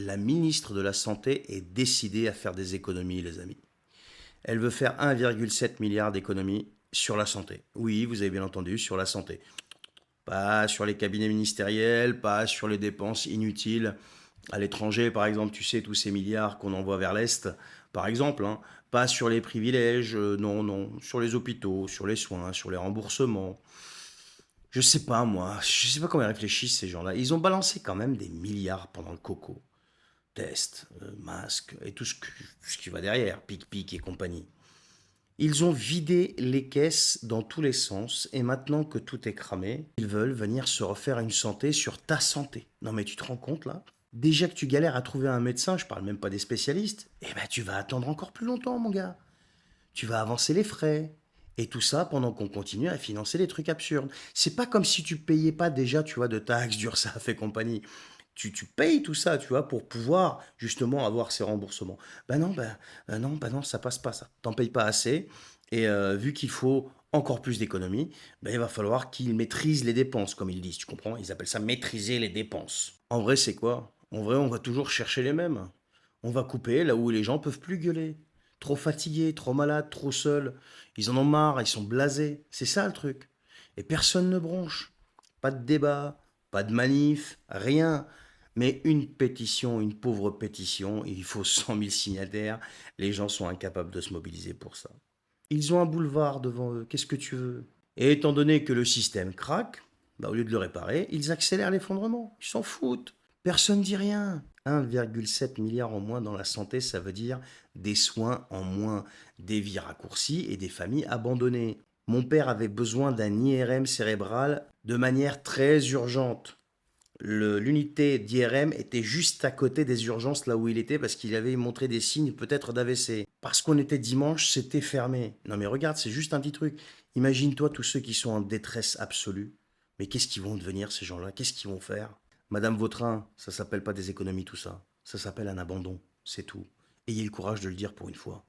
la ministre de la Santé est décidée à faire des économies, les amis. Elle veut faire 1,7 milliard d'économies sur la santé. Oui, vous avez bien entendu, sur la santé. Pas sur les cabinets ministériels, pas sur les dépenses inutiles à l'étranger, par exemple, tu sais, tous ces milliards qu'on envoie vers l'Est, par exemple, hein. Pas sur les privilèges, non, non, sur les hôpitaux, sur les soins, sur les remboursements. Je sais pas, moi, je sais pas comment ils réfléchissent, ces gens-là. Ils ont balancé quand même des milliards pendant le coco. Tests, masques, et ce qui va derrière, pic-pic et compagnie. Ils ont vidé les caisses dans tous les sens et maintenant que tout est cramé, ils veulent venir se refaire une santé sur ta santé. Non mais tu te rends compte là? Déjà que tu galères à trouver un médecin, je parle même pas des spécialistes, eh ben tu vas attendre encore plus longtemps mon gars. Tu vas avancer les frais. Et tout ça pendant qu'on continue à financer des trucs absurdes. C'est pas comme si tu payais pas déjà, tu vois, de taxes, d'URSSAF et compagnie. Tu payes tout ça, tu vois, pour pouvoir justement avoir ces remboursements. Ben non, ça passe pas ça. T'en payes pas assez. Et vu qu'il faut encore plus d'économies, ben, il va falloir qu'ils maîtrisent les dépenses, comme ils disent, tu comprends? Ils appellent ça maîtriser les dépenses. En vrai, c'est quoi? En vrai, on va toujours chercher les mêmes. On va couper là où les gens peuvent plus gueuler. Trop fatigués, trop malades, trop seuls. Ils en ont marre, ils sont blasés. C'est ça le truc. Et personne ne bronche. Pas de débat, pas de manif, rien. Mais une pétition, une pauvre pétition, il faut 100 000 signataires. Les gens sont incapables de se mobiliser pour ça. Ils ont un boulevard devant eux, qu'est-ce que tu veux? Et étant donné que le système craque, bah, au lieu de le réparer, ils accélèrent l'effondrement. Ils s'en foutent. Personne ne dit rien. 1,7 milliard en moins dans la santé, ça veut dire des soins en moins, des vies raccourcies et des familles abandonnées. Mon père avait besoin d'un IRM cérébral de manière très urgente. L'unité d'IRM était juste à côté des urgences là où il était parce qu'il avait montré des signes peut-être d'AVC. Parce qu'on était dimanche, c'était fermé. Non mais regarde, c'est juste un petit truc. Imagine-toi tous ceux qui sont en détresse absolue. Mais qu'est-ce qu'ils vont devenir ces gens-là? Qu'est-ce qu'ils vont faire? Madame Vautrin, ça s'appelle pas des économies tout ça. Ça s'appelle un abandon, c'est tout. Ayez le courage de le dire pour une fois.